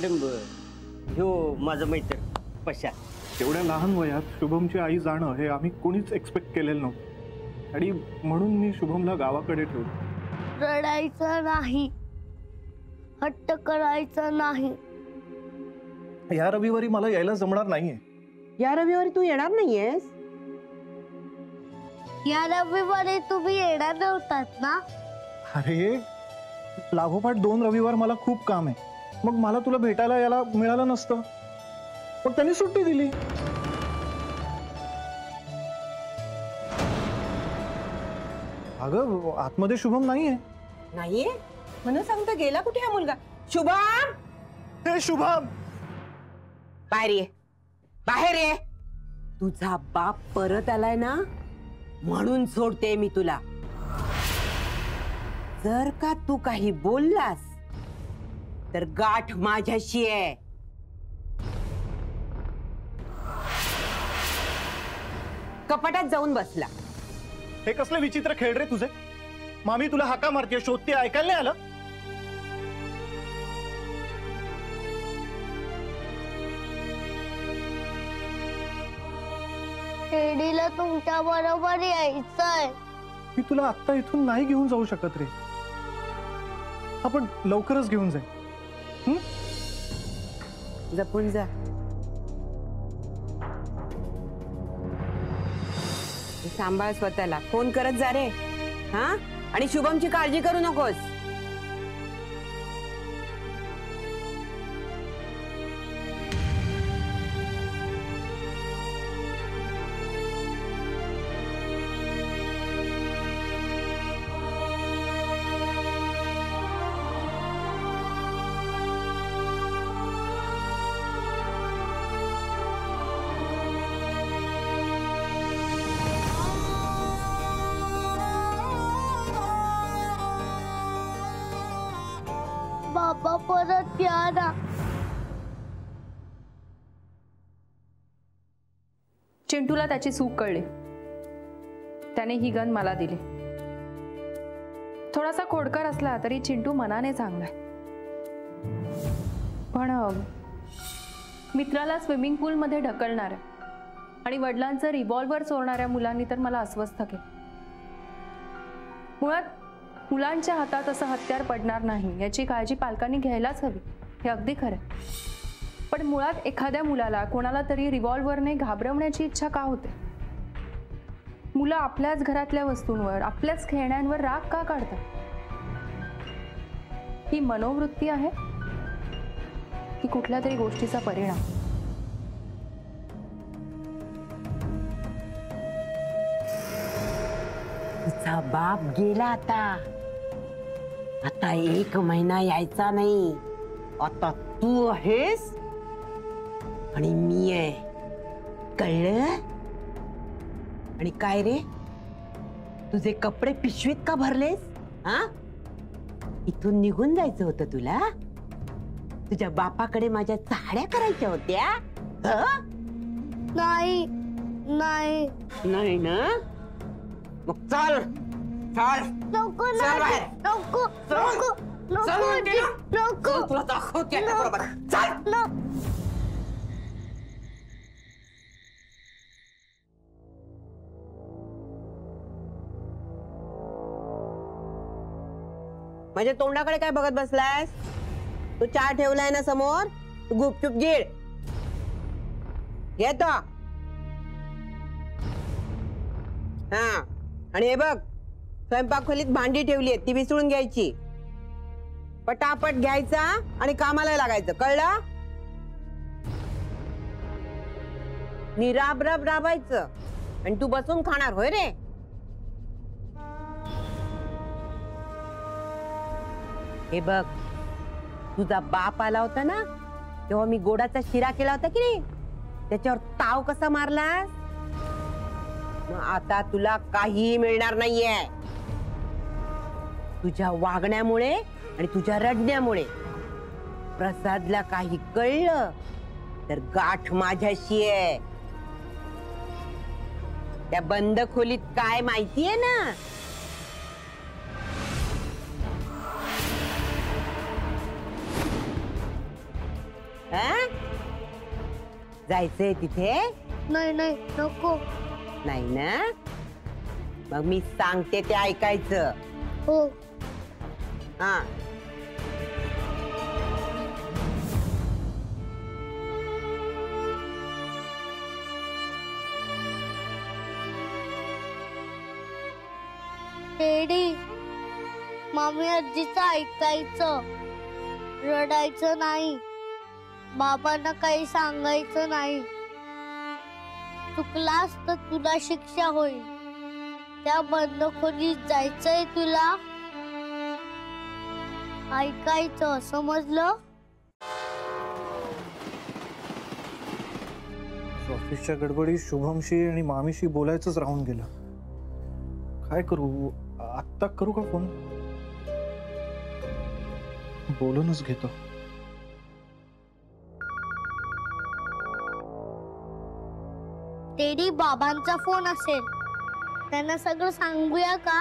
कदंब ह्यो माझा मैत्र पशा. एवढ्या लहान वयात शुभमची आई जाणं हे आम्ही कोणीच एक्सपेक्ट केलेलं नव्हतं आणि म्हणून मी शुभमला गावाकडे ठेवलं. रडायचं नाही, हट्ट करायचं नाही. या रविवारी मला यायला जमणार नाहीये. या रविवारी तू येणार नाहीयेस? या रविवारी तुम्ही येणार नव्हतात ना? अरे लागोपाठ 2 रविवार मला खूप काम आहे. मग मला तुला भेटायला यायला मिळालं नसतं. मग त्यांनी सुट्टी दिली. अगं आतमध्ये शुभम नाहीये. नाहीये म्हणून सांगता गेला कुठे हा मुलगा? शुभम, हे शुभम बाहेर ये, बाहेर ये. तुझा बाप परत आलाय ना म्हणून सोडते मी तुला. जर का तू काही बोललास तर गाठ माझ्याशी आहे. कपाटात जाऊन बसला. हे कसले विचित्र खेळ रे तुझे. मामी तुला हाका मारते, शोधते, ऐकायला नाही आलं? टेडीला तुमच्या बरोबर यायचंय. मी तुला आत्ता इथून नाही घेऊन जाऊ शकत रे. आपण लवकरच घेऊन जाईल. जपून जा. सांभाळ स्वतःला. फोन करत जा रे. हा, आणि शुभमची काळजी करू नकोस. बाबा परत या ना. चिंटूला त्याची चूक कळली. त्याने ही गन मला दिली. थोडासा खोडकर असला तरी चिंटू मनाने चांगलाय. पण मित्राला स्विमिंग पूल मध्ये ढकलणाऱ्या आणि वडिलांचं रिव्हॉल्वर चोरणाऱ्या मुलांनी तर मला अस्वस्थ केलं. मुळात मुलांच्या हातात असं हत्यार पडणार नाही याची काळजी पालकांनी घ्यायलाच हवी. हे अगदी खरं. पण मुळात एखाद्या मुलाला कोणाला तरी रिव्हॉल्वरने घाबरवण्याची इच्छा का होते? मुलं आपल्याच घरातल्या वस्तूंवर, आपल्याच खेळण्यांवर राग का काढतात? ही मनोवृत्ती आहे की कुठल्या तरी गोष्टीचा परिणाम? तुझा बाप गेला आता. आता 1 महिना यायचा नाही. आता तू आहेस आणि मी आहे. कळलं? आणि काय रे, तुझे कपडे पिशवीत का भरलेस? हा, इथून निघून जायचं होतं तुला? तुझ्या बापाकडे माझ्या चाहड्या करायच्या होत्या? नाही नाही नाही ना? मग चल चल. नको चल बाहेर. नको नको चल म्हणते ना. नको चल, तुला दाखवते आता बरोबर. चल. माझ्या तोंडाकडे काय बघत बसलायस? तू चहा ठेवलाय ना समोर, तू गुपचूप गिळ. घेतो. हा, आणि हे बघ, स्वयंपाक खोलीत भांडी ठेवली आहेत, ती विसळून घ्यायची. पटापट घ्यायचा आणि कामाला लागायचं. कळलं? निराबराब राबायचं. आणि तू बसून खाणार होय रे? हे बघ, तुझा बाप आला होता ना तेव्हा मी गोडाचा शिरा केला होता की नाही, त्याच्यावर ताव कसा मारलास? मग आता तुला काहीही मिळणार नाहीये. तुझ्या वागण्यामुळे आणि तुझ्या रडण्यामुळे प्रसादला काही कळलं तर गाठ माझ्याशी आहे. त्या बंद खोलीत काय माहितीये ना? हा? जायचंय तिथे? नाही नाही नको. नाही ना? मग मी सांगते ते ऐकायचं. हो. हा. टेडी, मामी आजीचं ऐकायचं, रडायचं नाही, बाबांना काही सांगायचं नाही. चुकलास तर तुला शिक्षा होईल. त्या बंद खोलीत जायचंय तुला. ऐकायचं, समजलं? ऑफिसच्या गडबडीत शुभमशी आणि मामीशी बोलायचंच राहून गेलं. काय करू आत्ता? करू का फोन? बोलूनच घेतो. टेडी, बाबांचा फोन असेल, त्यांना सगळं सांगूया का?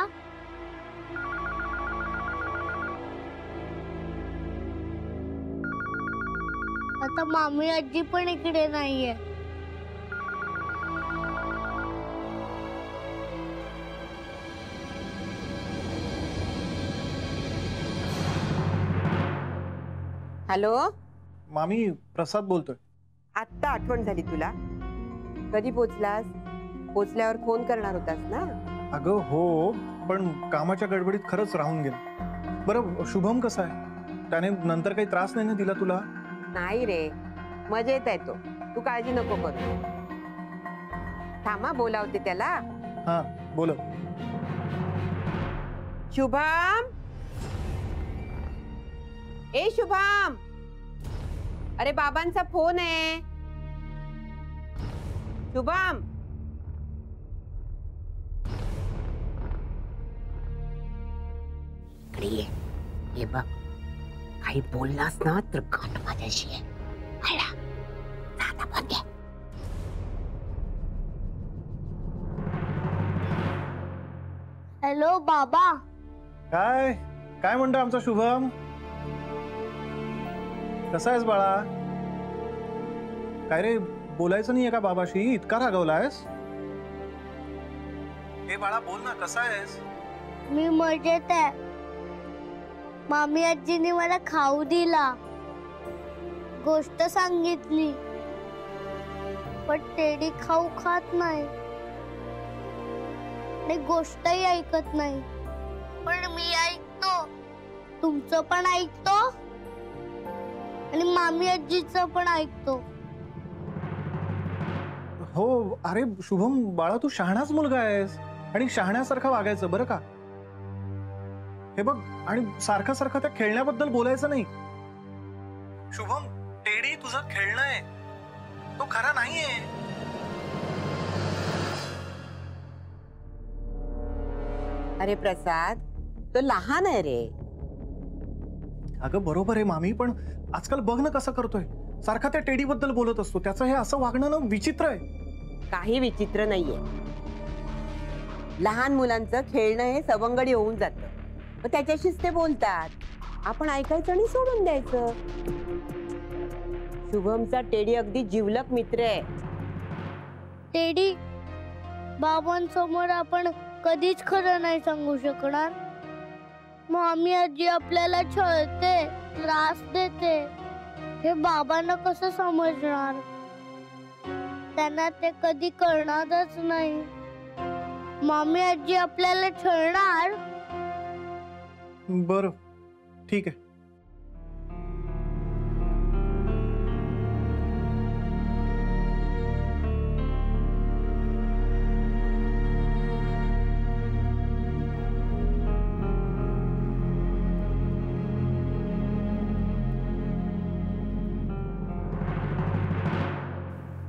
आता मामी आजी पण इकडे नाहीये. हॅलो, मामी, प्रसाद बोलतोय. आत्ता आठवण झाली तुला? कधी पोचलास? पोचल्यावर फोन करणार होतास ना? अगं हो, पण कामाच्या गडबडीत खरंच राहून गेलं. बरं, शुभम कसा आहे? त्याने नंतर काही त्रास नाही ना दिला तुला? नाही रे, मजेत आहे तो. तू काळजी नको करू. थांबा, बोलावते त्याला. हा, बोल. शुभम, ए शुभम, अरे बाबांचा फोन आहे. शुभम, इकडे ये. हे बघ, काही बोललास ना तर गाठ माझ्याशी आहे. आला, आता फोन घे. हॅलो बाबा. काय काय म्हणतो आमचा शुभम? कसा आहेस बाळा? काय रे, बोलायचं नाहीये का बाबाशी? इतका रागवलायस? हे बाळा, बोल ना, कसा आहेस? मी मजेत आहे. मामी आजीने मला खाऊ दिला, गोष्ट सांगितली, पण टेडी खाऊ खात नाही आणि गोष्टही ऐकत नाही. पण मी ऐकतो, तुमचं पण ऐकतो आणि मामी आजीचं पण ऐकतो. हो, अरे शुभम बाळा, तू शहाणाच मुलगा आहेस आणि शहाण्यासारखं वागायचं बरं का. हे बघ, आणि सारखं सारखं त्या खेळण्याबद्दल बोलायचं नाही. शुभम, टेडी तुझं खेळणं आहे, तो खरा नाहीये. अरे प्रसाद, तो लहान आहे रे. अगं बरोबर आहे मामी, पण आजकाल बघ ना कसं करतोय. सारखा त्या टेडी बद्दल बोलत असतो. त्याचं हे असं वागणं ना विचित्र आहे. काही विचित्र नाहीये. लहान मुलांचं खेळणं हे सवंगडी होऊन जातं, मग त्याच्याशीच ते बोलतात. आपण ऐकायचं आणि सोडून द्यायचं. शुभमचा टेडी अगदी जिवलग मित्र आहे. टेडी, बाबांसमोर आपण कधीच खरं नाही सांगू शकणार. मामी आजी आपल्याला छळते, त्रास देते, हे बाबांना कसं समजणार? त्यांना ते कधी कळणारच नाही. मामी आजी आपल्याला छळणार. बरं, ठीक आहे.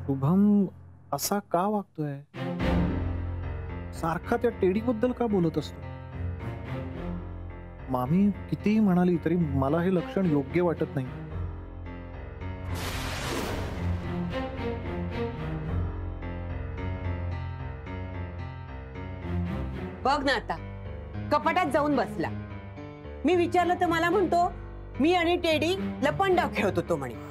शुभम असा का वागतोय? सारखा त्या टेडी बद्दल का बोलत असतो? मामी कितीही म्हणाली तरी मला हे लक्षण योग्य वाटत नाही. बघ ना आता, कपाटात जाऊन बसला. मी विचारलं तर मला म्हणतो मी आणि टेडी लपंडाव खेळत होतो म्हणे.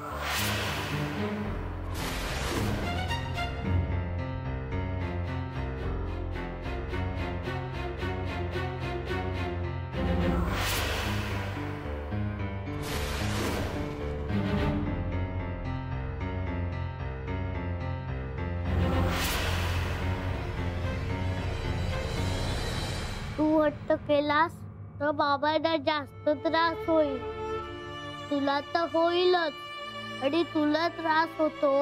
तू हट्ट केलास तर बाबांना जास्त त्रास होईल. तुला तर होईलच आणि तुला त्रास होतो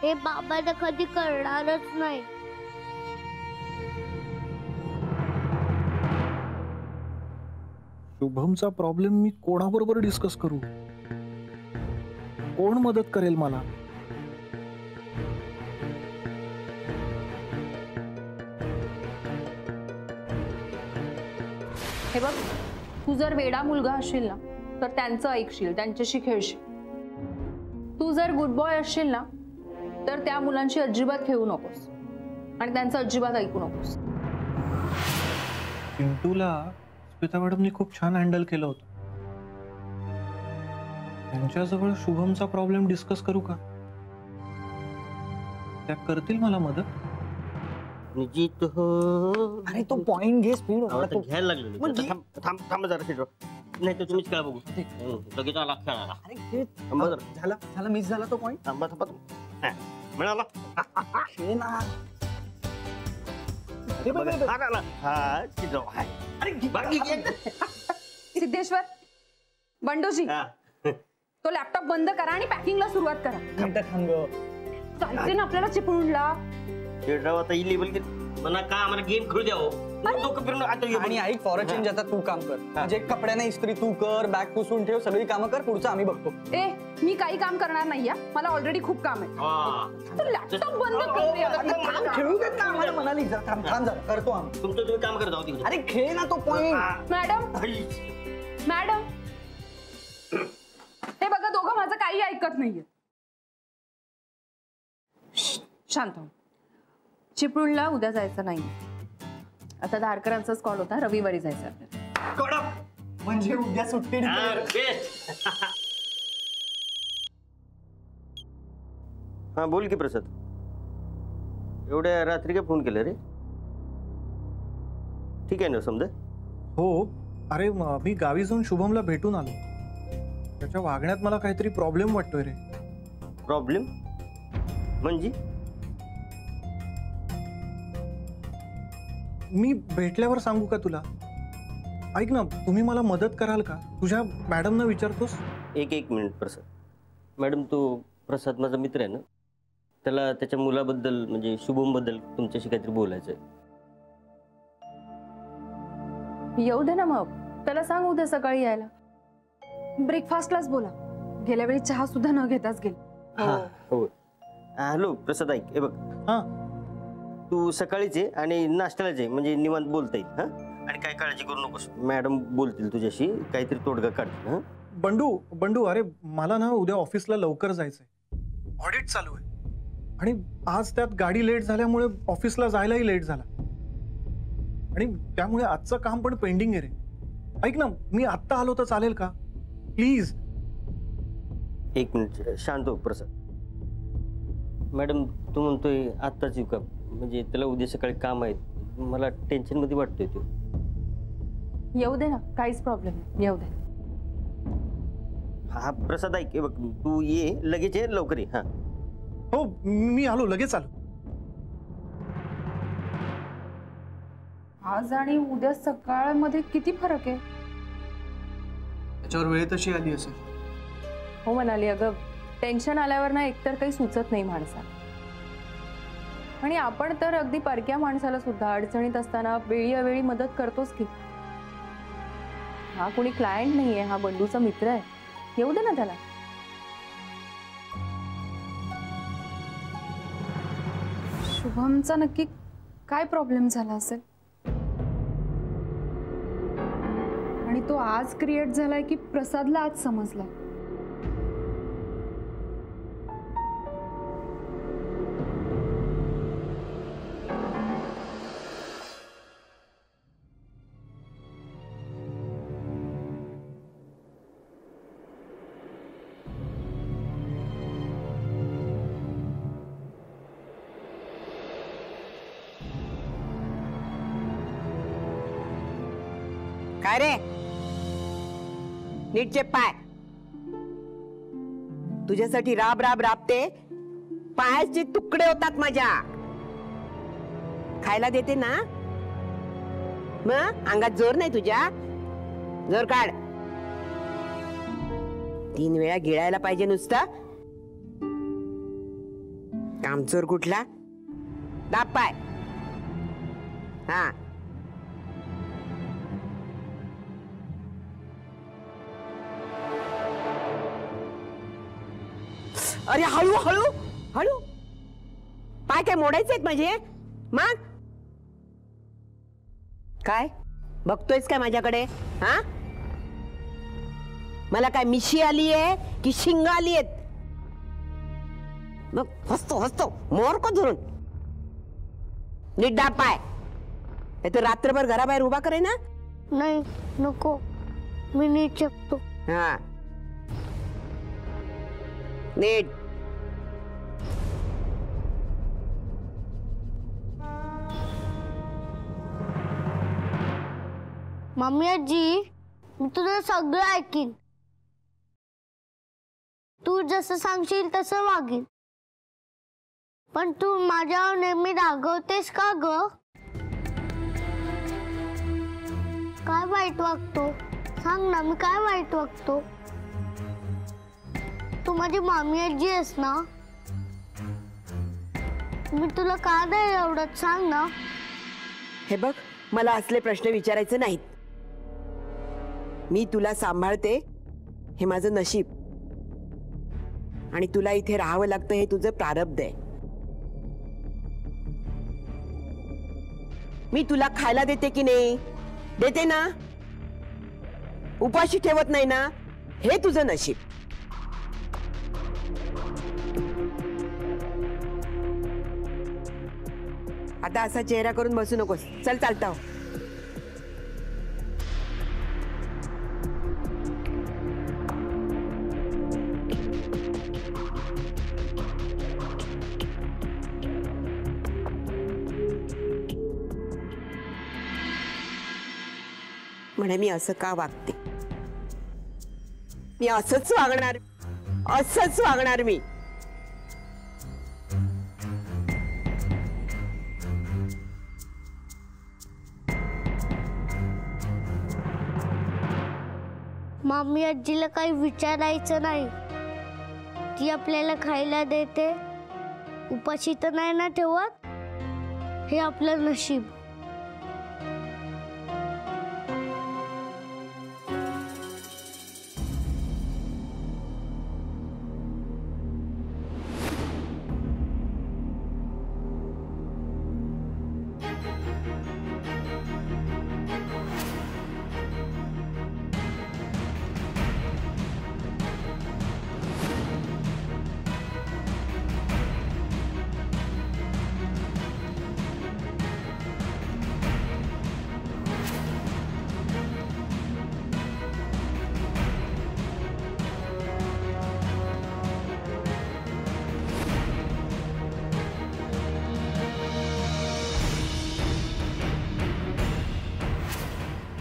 हे बाबांना कधी कळणारच नाही. शुभमचा प्रॉब्लेम मी कोणाबरोबर डिस्कस करू? कोण मदत करेल मला? हे बघ, तू जर वेडा मुलगा असशील ना तर त्यांचं ऐकशील, त्यांच्याशी खेळशील. तू जर गुड बॉय असशील ना तर त्या मुलांशी अजिबात खेळू नकोस आणि त्यांचं अजिबात ऐकू नकोस. चिंटूला स्मिता मॅडमनी खूप छान हँडल केलं होतं. त्यांच्याजवळ शुभमचा प्रॉब्लेम डिस्कस करू का? त्या करतील मला मदत. निजित हो. अरे तो पॉइंट घे स्पीड आता घ्यायला लागलो. मग थांब थांब थांब जरा खेळ. नाही तर तुम्हीच खेळा बघू. लगेच आला खेळायला. अरे खेळ. थांबा जरा. झाला मिस झाला तो पॉइंट. थांबा थांबा. हा, मिळाला. खेळ ना. अरे बघा, बघा, हा आला. हा चित्र हाय. अरे बाकी घे. सिद्धेश्वर, बंडूजी, हा. तो लॅपटॉप बंद करा आणि पॅकिंगला सुरुवात करा. मिनिटं थांब ग. चालते ना आपल्याला चिपळूणला. खेळराव आता ही लेवल म्हणा का आम्हाला गेम खेळू द्यावं. डोकं फिरून आता ये आणि ऐक फॉर अ चेंज आता तू काम कर. म्हणजे कपड्यांना इस्त्री तू कर, बॅग पुसून ठेव, सगळी कामं कर, पुढचं आम्ही बघतो. ए, मी काही काम करणार नाही. मला ऑलरेडी खूप काम आहे. हा. तू लॅपटॉप बंद कर. अरे थांब, खेळू देत ना आम्हाला. म्हणाली जा, थांब थांब जरा, करतो आम्ही. तुमचं तुम्ही काम करत आहोत. अरे खेळ ना तो पॉइंट. मॅडम, हे बघा, दोघं माझं काही ऐकत नाहीये. शांत हो. चिपळूणला उद्या जायचं नाही. आता धारकरांचाच कॉल होता, रविवारी जायचं आपल्याला. म्हणजे उद्या सुट्टी हा बोल की प्रसाद. एवढ्या रात्री काय फोन केला रे? ठीक आहे ना समजा. हो, अरे मी गावी जाऊन शुभमला भेटून आलो. त्याच्या वागण्यात मला काहीतरी प्रॉब्लेम वाटतोय रे. प्रॉब्लेम म्हणजे? मी भेटल्यावर सांगू का तुला? ऐक ना, तुम्ही मला मदत कराल का? तुझ्या मॅडमना विचारतोस? एक मिनिट प्रसाद. मॅडम, तो प्रसाद माझा मित्र आहे ना, त्याला त्याच्या मुलाबद्दल म्हणजे शुभम बद्दल तुमच्याशी काहीतरी बोलायचं आहे. येऊ दे ना मग. त्याला सांग उद्या सकाळी यायला. ब्रेकफास्टलाच बोला. गेल्या वेळी चहा सुद्धा न घेताच गेले. हो. हॅलो प्रसाद, ऐक. हे बघ, हा, तू सकाळीच आहे आणि नाश्त्यालाच आहे, म्हणजे निवांत बोलता येईल. हा, आणि काय काळजी करू नकोस. मॅडम बोलतील तुझ्याशी, काहीतरी तोडगा काढतील. हा. बंडू, अरे मला ना उद्या ऑफिसला लवकर जायचंय. ऑडिट चालू आहे आणि आज त्यात गाडी लेट झाल्यामुळे ऑफिसला जायलाही लेट झाला आणि त्यामुळे आजचं काम पण पेंडिंग आहे रे. ऐक ना, मी आत्ता आलो तर चालेल का? प्लीज. एक मिनिट शांत हो प्रसाद. मॅडम, तू म्हणतोय आत्ताच येऊ का? म्हणजे त्याला उद्या सकाळी काम आहे. मला टेन्शन मध्ये वाटतोय तो. येऊ दे ना, काहीच प्रॉब्लेम नाही. येऊ दे. हा प्रसाद, ऐक. हे बघ, तू ये लगेच, ये लवकर ये. हा हो, मी आलो, लगेच आलो. आज आणि उद्या सकाळमध्ये किती फरक आहे? त्याच्यावर वेळ तशी आली असेल. हो म्हणाली. अगं, टेन्शन आल्यावर ना एकतर काही सुचत नाही माणसाला. आणि आपण तर अगदी परक्या माणसाला सुद्धा अडचणीत असताना वेळी अवेळी मदत करतोच की. हा कोणी क्लायंट नाहीये, हा बंडूचा मित्र आहे. येऊ दे ना त्याला. शुभमचा नक्की काय प्रॉब्लेम झाला असेल आणि तो आज क्रिएट झालाय की प्रसादला आज समजलाय? काय रे, नीटचे पाय. तुझ्यासाठी राब राब राबते, पायाचे तुकडे होतात माझ्या. खायला देते ना, मग अंगात जोर नाही तुझ्या? जोर काढ. 3 वेळा गिळायला पाहिजे नुसतं. कामचोर कुठला? दाब पाय. हा अरे हळू हळू हळू. पाय काय मोडायचे आहेत माझे? मग काय बघतोयस काय माझ्याकडे? हा मला काय मिशी आली आहे की शिंग आली आहेत? मग हसतो हसतो मोर को धरून. नीट दाब पाय. नाही तर रात्रभर घराबाहेर उभा करे ना. नाही नको, मी नीट शकतो. हा नीट. मम्मी आजी, मी तुझं सगळं ऐकीन. तू जसं सांगशील तसं वागीन. पण तू माझ्यावर नेहमी रागवतेस का ग? काय वाईट वागतो? सांग ना, मी काय वाईट वागतो? तू माझी मामी आजी आहेस ना. मी तुला का नाही आवडत सांग ना. हे बघ, मला असले प्रश्न विचारायचे नाहीत. मी तुला सांभाळते हे माझं नशीब, आणि तुला इथे राहावं लागतं हे तुझं प्रारब्ध आहे. मी तुला खायला देते की नाही? देते ना. उपाशी ठेवत नाही ना. हे तुझं नशीब. आता असा चेहरा करून बसू नकोस. चल चालता हो. म्हणे मी असं का वागते? मी असंच वागणार, असंच वागणार मी. मामी आजीला काही विचारायचं नाही. ती आपल्याला खायला देते, उपाशी तर नाही ना ठेवत. हे आपलं नशीब.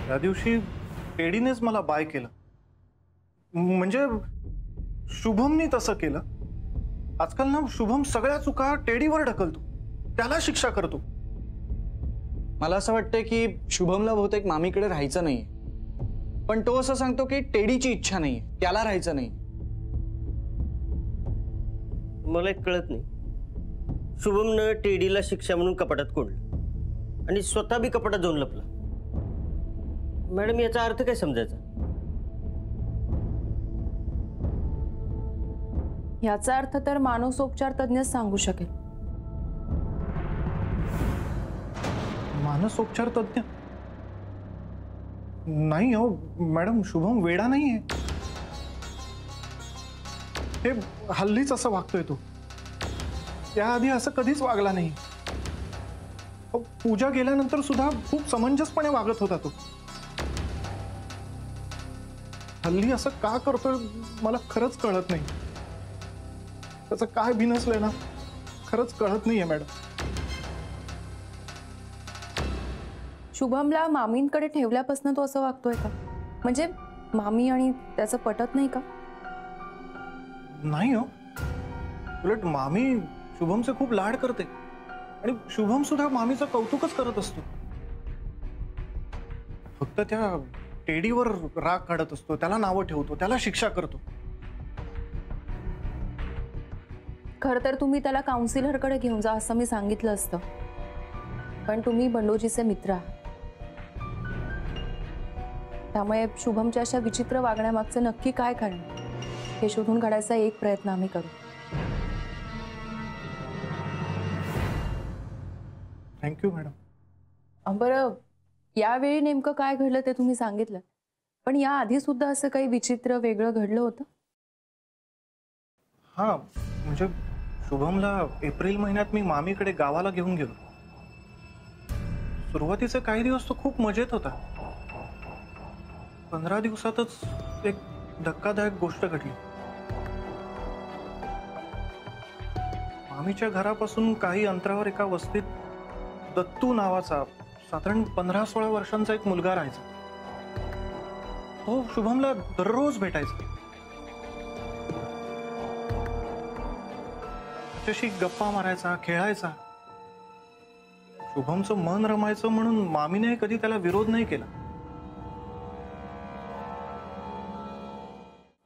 त्या दिवशी टेडीनेच मला बाय केलं. म्हणजे शुभमनी तसं केलं. आजकाल ना शुभम सगळ्या चुका टेडीवर ढकलतो, त्याला शिक्षा करतो. मला असं वाटतंय की शुभमला बहुतेक मामीकडे राहायचं नाहीये, पण तो असं सांगतो की टेडीची इच्छा नाहीये, त्याला राहायचं नाही. मला एक कळत नाही. शुभमनं टेडीला शिक्षा म्हणून कपाटात कोंडलं आणि स्वतः बी कपाटात जाऊन लपला. मॅडम, याचा अर्थ काय समजायचा? याचा अर्थ तर मानसोपचार तज्ञच सांगू शकेल. मानसोपचार तज्ञ? नाही हो मॅडम, शुभम वेडा नाहीये. हे हल्लीच असं वागतोय तो. त्याआधी असं कधीच वागला नाही. पूजा गेल्यानंतर सुद्धा खूप समंजसपणे वागत होता तो. हल्ली असं का करतोय मला खरंच कळत नाही. त्याचं काय बिनसलंय ना, खरंच कळत नाहीये मॅडम. शुभमला मामींकडे ठेवल्यापासून तो असं वागतोय का? म्हणजे मामी आणि त्याचं पटत नाही का? नाही हो, उलट मामी शुभमचे खूप लाड करते आणि शुभम सुद्धा मामीचं कौतुकच करत असतो. फक्त त्या टेडीवर राग काढत असतो, त्याला नावं ठेवतो, त्याला शिक्षा करतो. खरं तर तुम्ही त्याला काउन्सिलरकडे घेऊन जा असं मी सांगितलं असतं, पण तुम्ही बंडोजीचे मित्र आहात. त्यामुळे शुभमच्या अशा विचित्र वागण्यामागचं नक्की काय कारण हे शोधून काढायचा एक प्रयत्न आम्ही करू. Thank you madam. बरं, यावेळी नेमकं काय घडलं ते तुम्ही सांगितलं, पण या आधी सुद्धा असं काही विचित्र वेगळं घडलं होतं? हा, म्हणजे शुभमला एप्रिल महिन्यात मी मामीकडे गावाला घेऊन गेलो. सुरुवातीचे काही दिवस तो खूप मजेत होता. 15 दिवसातच एक धक्कादायक गोष्ट घडली. मामीच्या घरापासून काही अंतरावर एका वस्तीत दत्तू नावाचा साधारण 15-16 वर्षांचा एक मुलगा राहायचा. तो शुभमला दररोज भेटायचा. त्याच्याशी गप्पा मारायचा, खेळायचा. शुभमचं मन रमायचं म्हणून मामीने कधी त्याला विरोध नाही केला.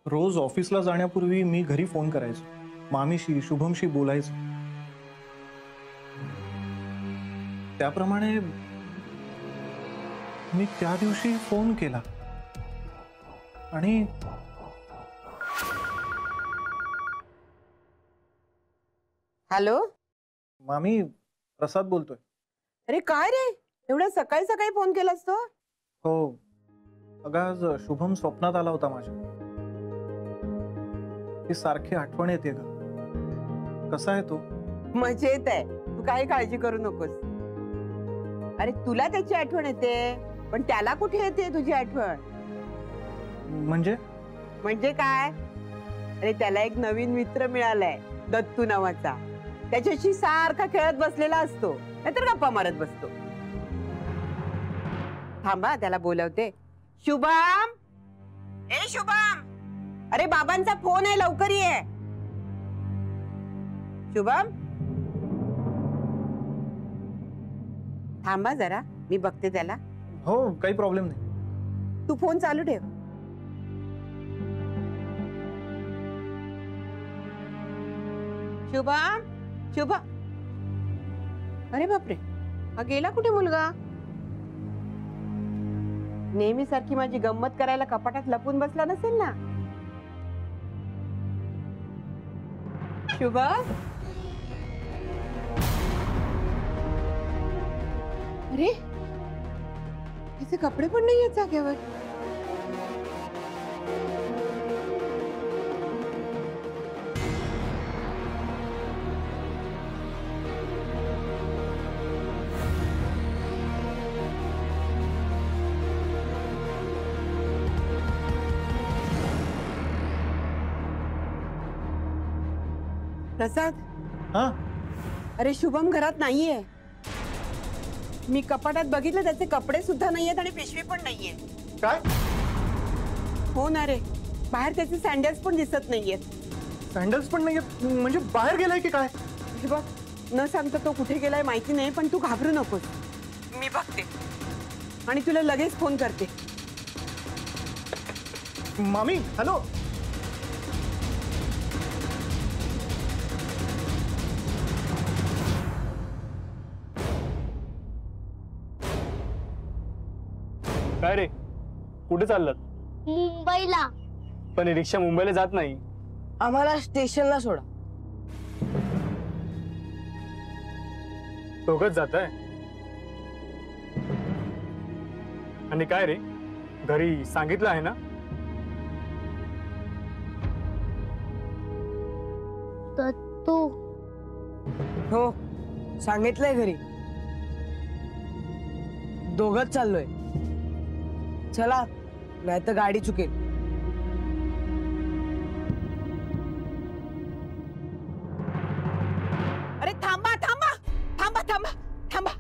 रोज ऑफिसला जाण्यापूर्वी मी घरी फोन करायचो, मामीशी शुभमशी बोलायचो. त्याप्रमाणे मी त्या दिवशी फोन केला आणि हॅलो मामी, प्रसाद बोलतोय. अरे काय रे, एवढ्या सकाळी सकाळी फोन केलास तो? हो, अगं आज शुभम स्वप्नात आला होता माझ्या. ती सारखी आठवण येते ग. कसा आहे तो? मजेत आहे, तू काही काळजी करू नकोस. अरे तुला त्याची आठवण येते, पण त्याला कुठे येते तुझी आठवण? म्हणजे काय? अरे त्याला एक नवीन मित्र मिळालाय, दत्तू नावाचा. त्याच्याशी सारखा खेळत बसलेला असतो, नाहीतर गप्पा मारत बसतो. थांबा, त्याला बोलवते. शुभम, ए शुभम, अरे बाबांचा फोन आहे, लवकर ये. शुभम, थांबा जरा, मी बघते त्याला. हो, काही प्रॉब्लेम नाही. तू फोन चालू ठेव. शुभम, शुभम, अरे बापरे, हा गेला कुठे मुलगा? नेहमी सारखी माझी गंमत करायला कपाटात लपून बसला नसेल ना? शुभम, अरे त्याचे कपडे पण नाही आहेत जागेवर. प्रसाद, हा, अरे शुभम घरात नाहीये. मी कपाटात बघितलं, त्याचे कपडे सुद्धा नाहीयेत आणि पिशवी पण नाहीये. काय? हो ना रे, बाहेर त्याचे सँडल्स पण दिसत नाहीयेत. सँडल्स पण नाहीये? म्हणजे बाहेर गेलाय की काय? हे बघ, न सांगता तो कुठे गेलाय माहिती नाही, पण तू घाबरू नकोस. मी बघते आणि तुला लगेच फोन करते. मामी, हॅलो. काय रे, कुठे चाललात? मुंबईला. पण ही रिक्षा मुंबईला जात नाही. आम्हाला स्टेशनला सोडा. दोघच जात आहे. आणि काय रे, घरी सांगितलं आहे ना? दत्तू. हो, सांगितलंय घरी. दोघच चाललोय. चला, नाही तर गाडी चुकेल. अरे थांबा थांबा थांबा थांबा थांबा,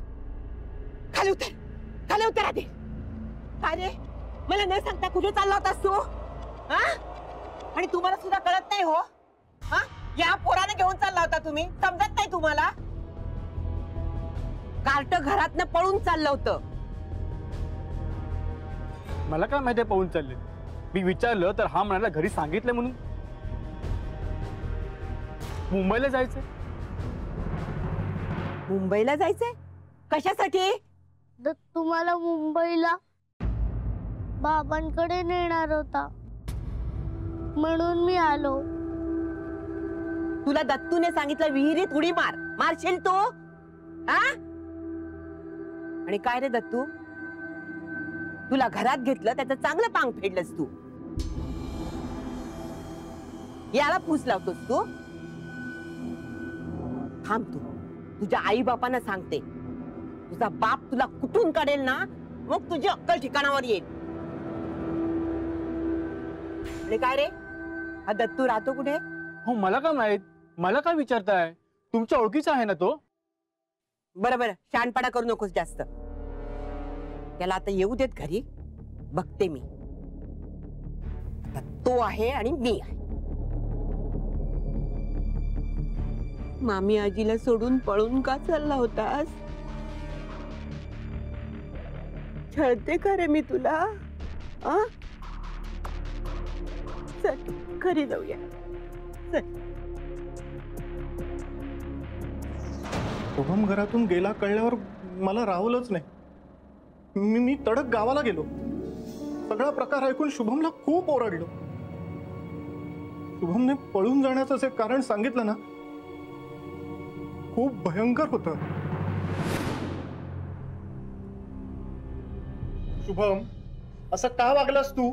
खाली उतर, खाली उतर आधी. अरे मला न सांगता कुठे चालला होतास तू? हा? आणि तुम्हाला सुद्धा कळत नाही हो? हा? या पोराने घेऊन चालला होता तुम्ही, समजत नाही तुम्हाला? कार्ट घरातनं पळून चाललं होतं. मला काय माहिती पळून चालले. मी विचारलं तर हा म्हणाला घरी सांगितलं म्हणून. मुंबईला जायचंय. मुंबईला जायचंय कशासाठी? तुम्हाला मुंबईला बाबांकडे नेणार होता म्हणून मी आलो. तुला दत्तूने सांगितलं विहिरीत उडी मार, मारशील तू? हा? आणि काय रे दत्तू, तुला घरात घेतलं त्याचं चांगलं पांग फेडलंस तू. याला फूस लावतोस तू? थांब तू, तुझ्या आई बापांना सांगते. तुझा बाप तुला कुठून काढेल ना, मग तुझी अक्कल ठिकाणावर येईल. आणि काय रे, हा दत्तू राहतो कुठे? हो मला काय माहित, मला काय विचारताय? तुमच्या ओळखीचा आहे ना तो. बरोबर, शहाणपणा करू नकोस जास्त. त्याला आता येऊ देत घरी, बघते मी. आता तो आहे आणि मी आहे. मामी आजीला सोडून पळून का चालला होतास? छळते का रे मी तुला? आ? चल घरी जाऊया. चल. शुभम घरातून गेला कळल्यावर मला राहुलच नाही. मी तडक गावाला गेलो. सगळा प्रकार ऐकून शुभमला खूप ओरडलो. शुभमने पळून जाण्याचं जे कारण सांगितलं ना, खूप भयंकर होतं. शुभम, असं का वागलास तू?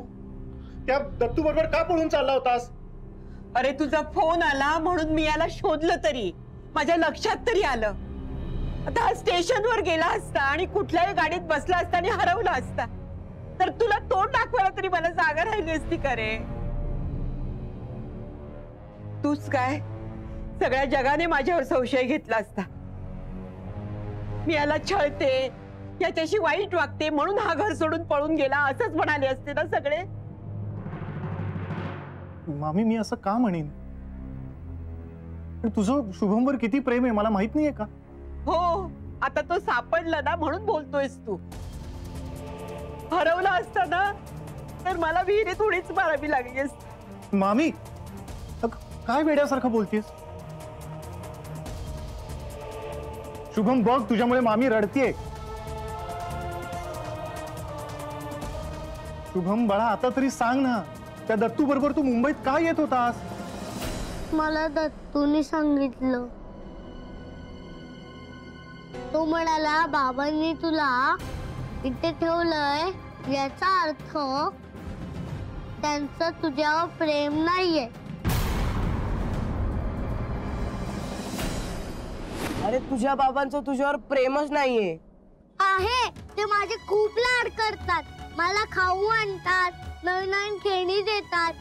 त्या दत्तू बरोबर का पळून चालला होतास? अरे तुझा फोन आला म्हणून मी याला शोधलं, तरी माझ्या लक्षात तरी आलं. आता हा स्टेशनवर गेला असता आणि कुठल्याही गाडीत बसला असता आणि हरवला असता तर तुला तोंड दाखवायला तरी मला जागा राहिली असती का रे? तूच काय, सगळ्या जगाने माझ्यावर संशय घेतला असता. मी याला छळते, याच्याशी वाईट वागते म्हणून हा घर सोडून पळून गेला असंच म्हणाले असते ना सगळे. मामी, मी असं का म्हणेन? तुझं शुभमवर किती प्रेम आहे मला माहित नाहीये का? हो, आता तो सापडला ना म्हणून बोलतोयस तू. हरवला असता ना तर मला विहिरीत उडीच मारावी लागली असती. मामी, काय वेड्यासारखं बोलतेस? शुभम बघ, तुझ्यामुळे मामी रडतीये. शुभम बाळा, आता तरी सांग ना, त्या दत्तू बरोबर तू मुंबईत का येत होतास? मला दत्तूने सांगितलं. तो म्हणाला बाबांनी तुला इथे ठेवलंय याचा अर्थ त्यांचं तुझ्यावर प्रेम नाहीये. अरे तुझ्या बाबांचं तुझ्यावर प्रेमच नाहीये. आहे, ते माझे खूप लाड करतात. मला खाऊ आणतात, नवीन नवीन खेळणी देतात.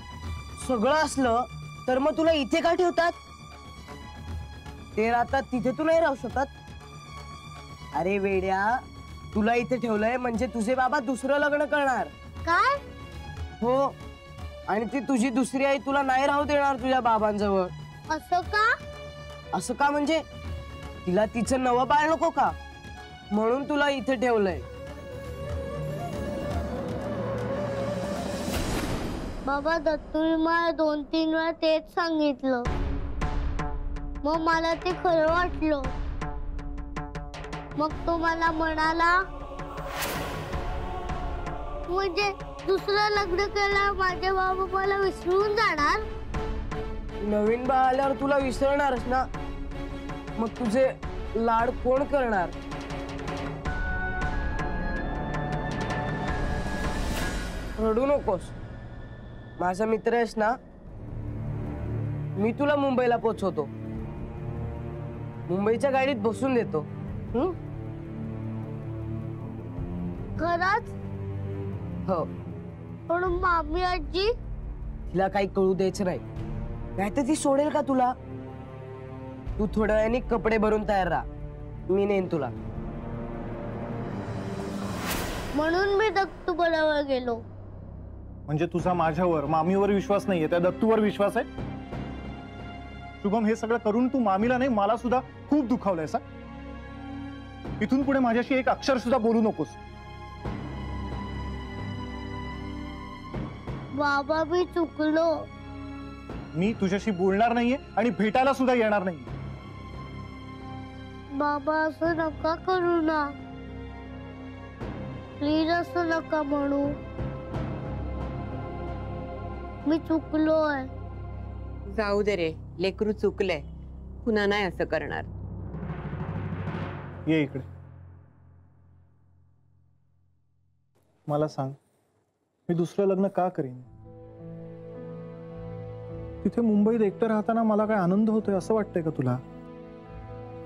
सगळं असलं तर मग तुला इथे का ठेवतात? ते राहतात तिथे तू नाही राहू शकत. अरे वेड्या, तुला इथे ठेवलंय म्हणजे तुझे बाबा दुसरं लग्न करणार. काय? हो, आणि ती तुझी दुसरी आई तुला नाही राहू देणार तुझ्या बाबांजवळ. असं का? असं का म्हणजे तिला तिचं नवं बाळ नको का, म्हणून तुला इथे ठेवलंय. बाबा, दत्तूने मला 2-3 वेळा तेच सांगितलं. मग मला ते खरं वाटलं. मग तो मला म्हणाला, म्हणजे दुसरं लग्न केलं माझे बाबा मला विसरून जाणार. नवीन बाळ आल्यावर तुला विसरणारच ना, मग तुझे लाड कोण करणार? रडू नकोस, माझा मित्र आहेस ना, मी तुला मुंबईला पोहोचवतो. मुंबईच्या गाडीत बसून देतो. खरंच? हो. पण मामी आजी? तिला काही कळू द्यायचं नाही, नाहीतर ती सोडेल का तुला? तू थोड्या वेळाने कपडे भरून तयार राहा, मी नेईन तुला. म्हणून मी दत्तू बरोबर गेलो. म्हणजे तुझा माझ्यावर, मामीवर विश्वास नाहीये, त्या दत्तूवर विश्वास आहे? शुभम, हे सगळं करून तू मामीला नाही मला सुद्धा खूप दुखावलंयस. इथून पुढे माझ्याशी एक अक्षर सुद्धा बोलू नकोस. बाबा मी चुकलो. मी तुझ्याशी बोलणार नाहीये आणि भेटायला सुद्धा येणार नाही. बाबा असं नका करू ना, प्लीज असं नका म्हणू. मी चुकलोय. जाऊ दे रे, लेकरू चुकलंय, पुन्हा नाही असं करणार. ये इकडे. मला सांग, मी दुसरं लग्न का करीन? तिथे मुंबईत एकटं राहताना मला काय आनंद होतोय असं वाटतंय का तुला?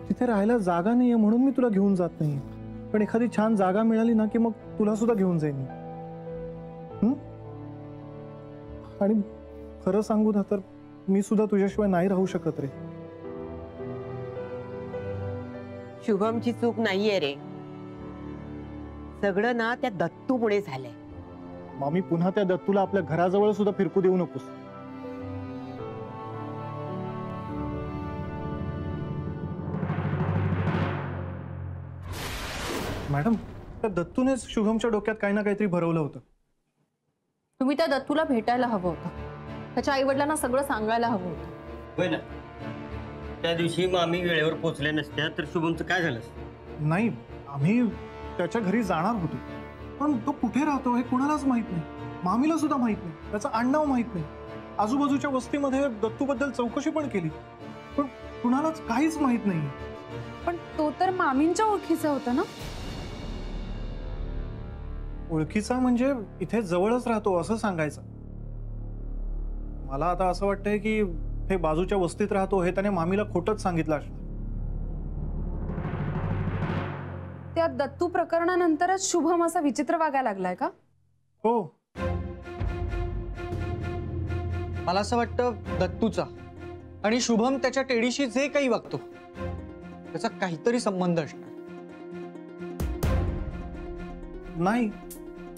तिथे राहायला जागा नाहीये म्हणून मी तुला घेऊन जात नाही, पण एखादी छान जागा मिळाली ना की मग तुला सुद्धा घेऊन जाईन. आणि खरं सांगू ना तर मी सुद्धा तुझ्याशिवाय नाही राहू शकत रे. शुभमची चूक नाहीये रे, सगळं ना त्या दत्तूमुळे झालंय. मामी, पुन्हा त्या दत्तूला आपल्या घराजवळ सुद्धा फिरकू देऊ नकोस. मॅडम, त्या दत्तूनेच शुभमच्या डोक्यात काही ना काहीतरी भरवलं होतं. तुम्ही त्या दत्तूला भेटायला हवं होतं, त्याच्या आई वडिलांना सगळं सांगायला हवं होतं. होय ना, त्या दिवशी मामी वेळेवर पोहोचल्या नसत्या तर शुभमचं काय झालं? नाही, आम्ही त्याच्या घरी जाणार होतो, पण तो कुठे राहतो हे कुणालाच माहित नाही. मामीला सुद्धा माहित नाही, त्याचं आडनाव माहित नाही. आजूबाजूच्या वस्तीमध्ये दत्तूबद्दल चौकशी पण केली, पण कुणालाच काहीच माहित नाही. पण तो तर मामींच्या ओळखीचा होता ना? ओळखीचा म्हणजे इथे जवळच राहतो असं सांगायचं. मला आता असं वाटतंय की हे बाजूच्या वस्तीत राहतो हे त्याने मामीला खोटंच सांगितलं असणार. त्या दत्तू प्रकरणानंतरच शुभम असा विचित्र वागायला लागलाय का? हो, मला असं वाटतं दत्तूचा आणि शुभम त्याच्या टेडीशी जे काही वागतो त्याचा काहीतरी संबंध असणार. नाही,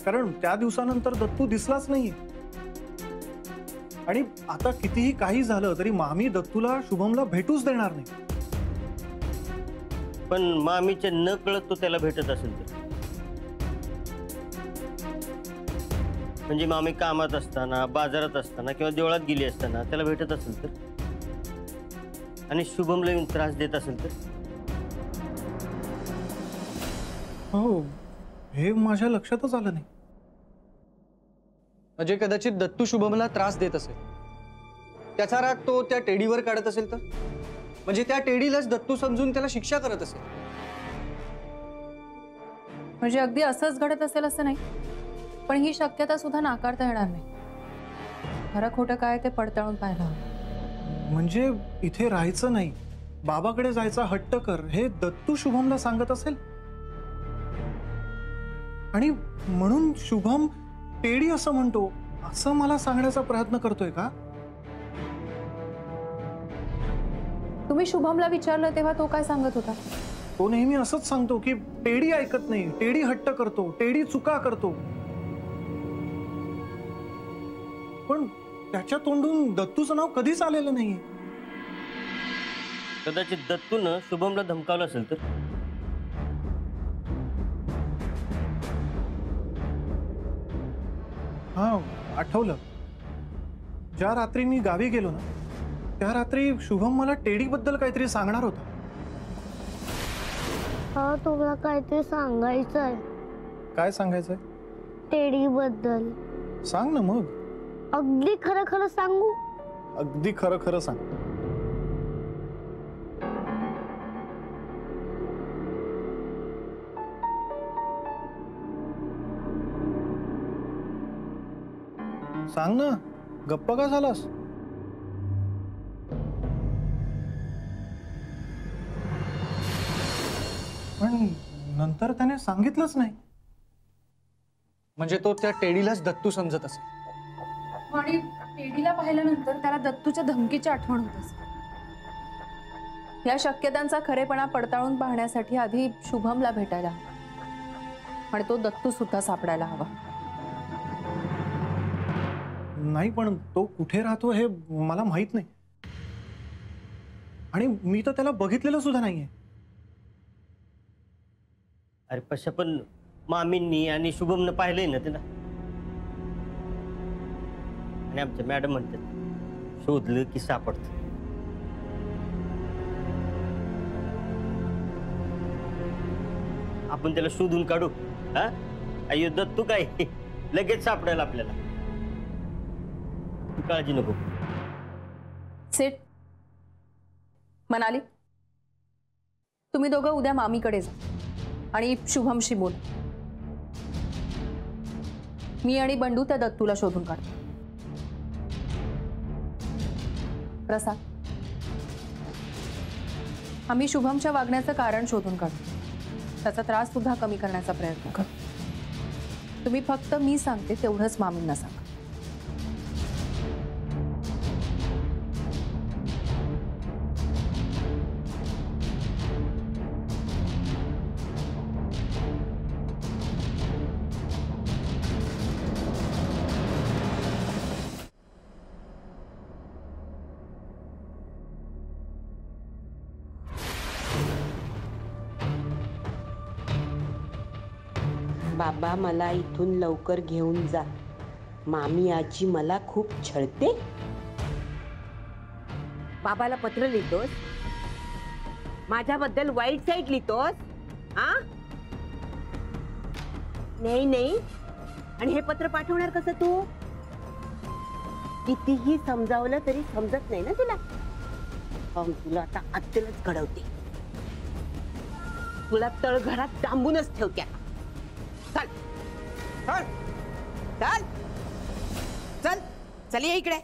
कारण त्या दिवसानंतर दत्तू दिसलाच नाहीये. आणि आता कितीही काही झालं तरी मामी दत्तूला शुभमला भेटूच देणार नाही. पण मामीच्या न कळत तो त्याला भेटत असेल तर, म्हणजे मामी कामात असताना, बाजारात असताना किंवा देवळात गेली असताना त्याला भेटत असेल तर, आणि शुभमला येऊन त्रास देत असेल तर. हो, हे माझ्या लक्षातच आलं नाही. म्हणजे कदाचित दत्तू शुभमला त्रास देत असेल, त्याचा राग तो त्या टेडीवर काढत असेल तर, म्हणजे त्या टेडीलाच दत्तू समजून त्याला शिक्षा करत असेल. म्हणजे अगदी असंच घडत असेल असं नाही, पण ही शक्यता सुद्धा नाकारता येणार नाही. खरं खोटं काय ते पडताळून पाहायला हवं. म्हणजे इथे राहायचं नाही, बाबाकडे जायचा हट्ट कर हे दत्तू शुभमला सांगत असेल, आणि म्हणून शुभम टेडी असं म्हणतो असं मला सांगण्याचा प्रयत्न करतोय का? तुम्ही शुभमला विचारलं तेव्हा तो काय सांगत होता? तो नेहमी असंच सांगतो की टेडी ऐकत नाही, टेडी हट्ट करतो, टेडी चुका करतो. पण त्याच्या तोंडून दत्तूचं नाव कधीच आलेलं नाहीये. कदाचित दत्तूनं शुभमला धमकावलं असेल तर. हा, आठवलं. ज्या रात्री मी गावी गेलो ना त्या रात्री शुभम मला टेडी बद्दल काहीतरी सांगणार होता. हा, तुला काहीतरी सांगायचंय. काय सांगायचंय? टेडी बद्दल. सांग ना मग. अगदी खरं खरं सांगू? अगदी खरं खरं सांग. सांग ना, गप्प का झालास? पण नंतर त्याने सांगितलंच नाही. म्हणजे तो त्या टेडीलाच दत्तू समजत असेल. आणि टेडीला पाहिल्यानंतर त्याला दत्तूच्या धमकीची आठवण होत असेल. या शक्यतांचा खरेपणा पडताळून पाहण्यासाठी आधी शुभमला भेटायला हवं आणि तो दत्तू सुद्धा सापडायला हवा. नाही, पण तो कुठे राहतो हे मला माहित नाही, आणि मी तर त्याला बघितलेलं सुद्धा नाहीये. अरे पशा, पण मामींनी आणि शुभमनं पाहिलंय ना त्याला. आणि आमच्या मॅडम म्हणतात शोधलं की सापडतं. आपण त्याला शोधून काढू. हा अय्यो दत्तू काय लगेच सापडेल आपल्याला. तू काळजी नको. सेट मनाली, तुम्ही दोघं उद्या मामीकडे जा आणि शुभमशी बोल. मी आणि बंडू त्या दत्तूला शोधून काढतो. प्रसाद, आम्ही शुभमच्या वागण्याचं कारण शोधून काढतो. त्याचा त्रास सुद्धा कमी करण्याचा प्रयत्न कर. तुम्ही फक्त मी सांगते तेवढंच मामींना सांगा. बाबा मला इथून लवकर घेऊन जा. मामी आजी मला खूप छळते. बाबाला पत्र लिहितोस, माझ्याबद्दल वाईट साईट लिहितोस. हा नाही नाही. आणि हे पत्र पाठवणार कसं तू? कितीही समजावलं तरी समजत नाही ना तुला. तुला आता अत्तलच घडवते. तुला तळघरात डांबूनच ठेवत्या. चल चल चल चल चल ये इकडे.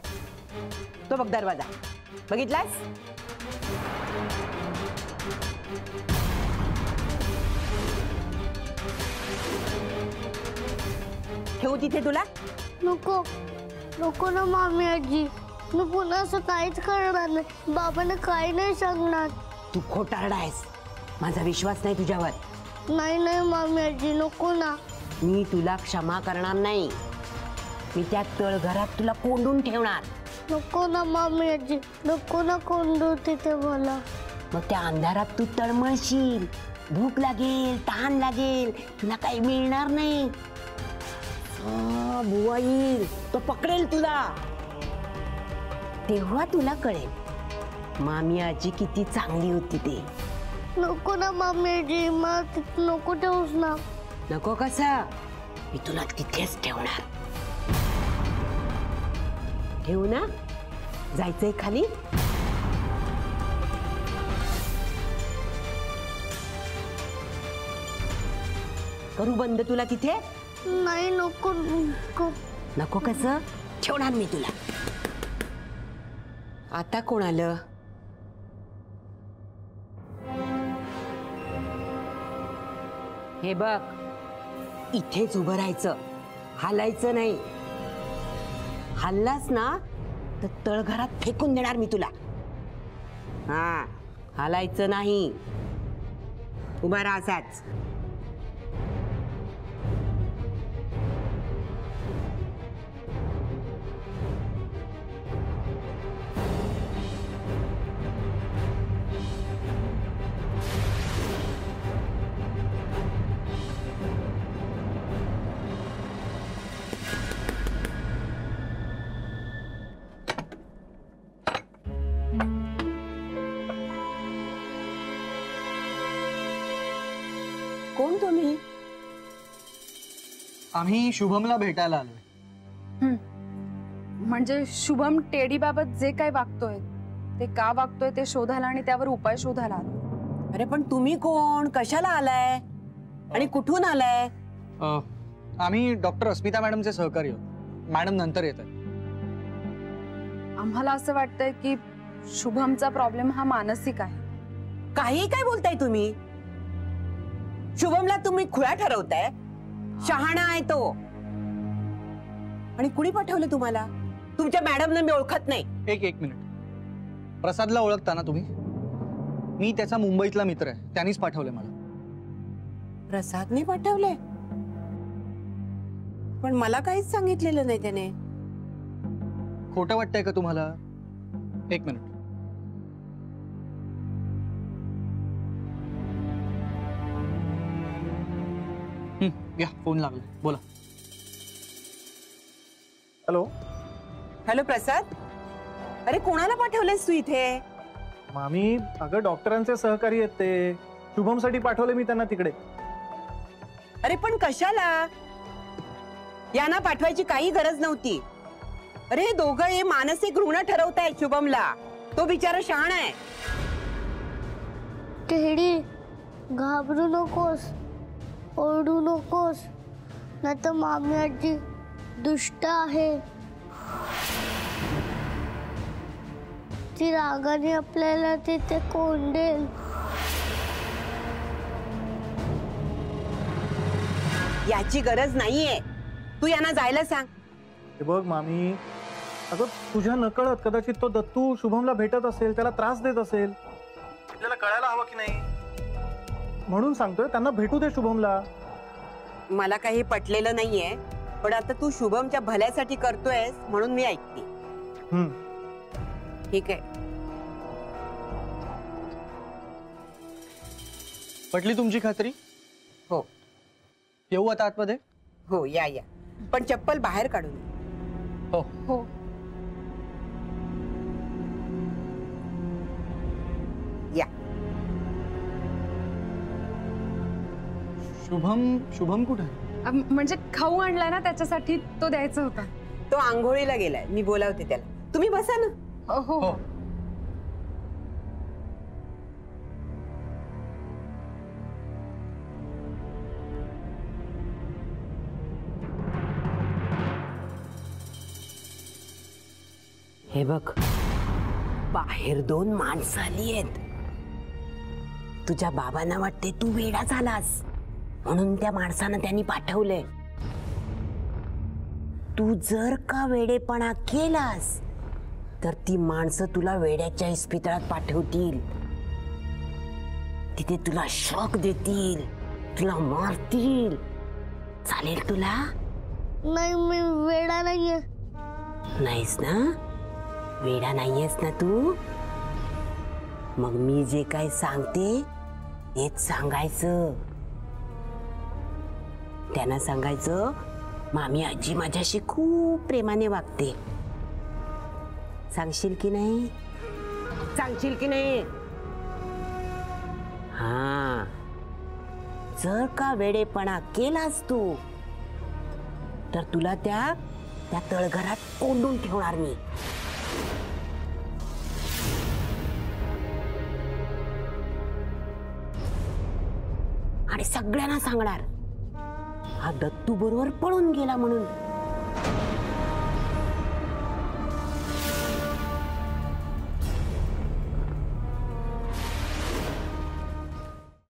तो बघ दरवाजा बघितलास? ठेवू तिथे तुला? नको नको ना मामी आजी, मी पुन्हा असं काहीच करणार नाही. बाबांना काही नाही सांगणार. तू खोटारडा आहेस. माझा विश्वास नाही तुझ्यावर. नाही नाही मामी आजी, नको ना. मी तुला क्षमा करणार नाही. मी त्या तळघरात तुला कोंडून ठेवणार. नको ना मामी आजी, नको ना कोंडू तिथे मला. मग त्या अंधारात तू तळमळशील. भूक लागेल, तहान लागेल, तुला काही मिळणार नाही. बुवा येईल, तो पकडेल तुला. तेव्हा तुला कळेल मामी आजी किती चांगली होती ते. नको ना मामी आजी, मला तिथे नको ठेवूस ना. नको कसं? मी तुला तिथेच ठेवणार. ठेवू ना? जायचंय खाली? करू बंद तुला तिथे? नाही नको नको. नको कसं? ठेवणार मी तुला. आता कोण आलं? हे बघ, इथेच उभं राहायचं, हालायचं नाही. हल्लास ना तर तळघरात फेकून देणार मी तुला. हा, हालायचं नाही. उभा राहा असाच. कोण तुम्ही? आम्ही शुभमला भेटायला आलोय. म्हणजे शुभम टेडी बाबत जे काही वागतोय ते का वागतोय ते शोधायला आणि त्यावर उपाय शोधायला आलो. अरे पण तुम्ही कोण? कशाला आलाय आणि कुठून आलाय? आम्ही डॉक्टर अस्मिता मॅडमचे सहकारी आहोत. मॅडम नंतर येत आहेत. आम्हाला असं वाटतंय की शुभमचा प्रॉब्लेम हा मानसिक आहे. काही काय बोलताय तुम्ही? शुभमला तुम्ही खुळा ठरवताय? शहाणा आहे तो. आणि कुणी पाठवलं तुम्हाला? तुमच्या मॅडमला मी ओळखत नाही. एक मिनिट. प्रसादला ओळखता ना तुम्ही? मी त्याचा मुंबईतला मित्र आहे. त्यांनीच पाठवले मला. प्रसादने पाठवले? पण मला काहीच सांगितलेलं नाही त्याने. खोटं वाटतंय का तुम्हाला? एक मिनिट. या फोन लागला. बोला. हॅलो. हॅलो प्रसाद, अरे कोणाला पाठवलंयस तू इथे? मामी अगं डॉक्टरांचे सहकारी आहेत ते, शुभमसाठी पाठवले मी त्यांना तिकडे. अरे पण कशाला? यांना पाठवायची काही गरज नव्हती. अरे हे दोघं हे मानसिक रुग्ण ठरवतायत शुभमला. तो बिचारा शहाणा आहे. टेडी, घाबरू नकोस, ओरडू नकोस, नाही तर मामी आजी दुष्ट आहे. ती रागाने आपल्याला तिथे कोंडेल. याची गरज नाहीये. तू यांना जायला सांग. हे बघ मामी, अगं तुझ्या नकळत कदाचित तो दत्तू शुभमला भेटत असेल, त्याला त्रास देत असेल. आपल्याला कळायला हवं की नाही, म्हणून सांगतोय त्यांना भेटू दे शुभमला. मला काही पटलेलं नाहीये, पण आता तू शुभमच्या भल्यासाठी करतोयस म्हणून मी ऐकते. ठीक आहे. पटली तुमची खात्री? हो येऊ आता आतमध्ये? हो, या या, पण चप्पल बाहेर काढून. हो हो. या. शुभम कुठे? म्हणजे खाऊ आणलाय ना, त्याच्यासाठी तो द्यायचा होता. तो आंघोळीला गेलाय, मी बोलावते त्याला. तुम्ही बसा ना. हो. हो. हे बघ, बाहेर 2 माणसं आली आहेत. तुझ्या बाबांना वाटते तू वेडा झालास म्हणून त्या माणसानं त्यांनी पाठवलंय. तू जर का वेडेपणा केलास तर ती माणसं तुला वेड्याच्या इस्पितळात पाठवतील. तिथे तुला शॉक देतील, तुला मारतील. चालेल तुला? नाही, मी वेडा नाहीये. नाहीस ना? वेडा नाहीयेस ना तू? मग मी जे काय सांगते तेच सांगायचं. त्यांना सांगायचं मामी आजी माझ्याशी खूप प्रेमाने वागते. सांगशील की नाही? सांगशील की नाही? हा. जर का वेडेपणा केलास तू तर तुला त्या तळघरात कोंडून ठेवणार मी. आणि सगळ्यांना सांगणार हा दत्तू बरोबर पळून गेला म्हणून.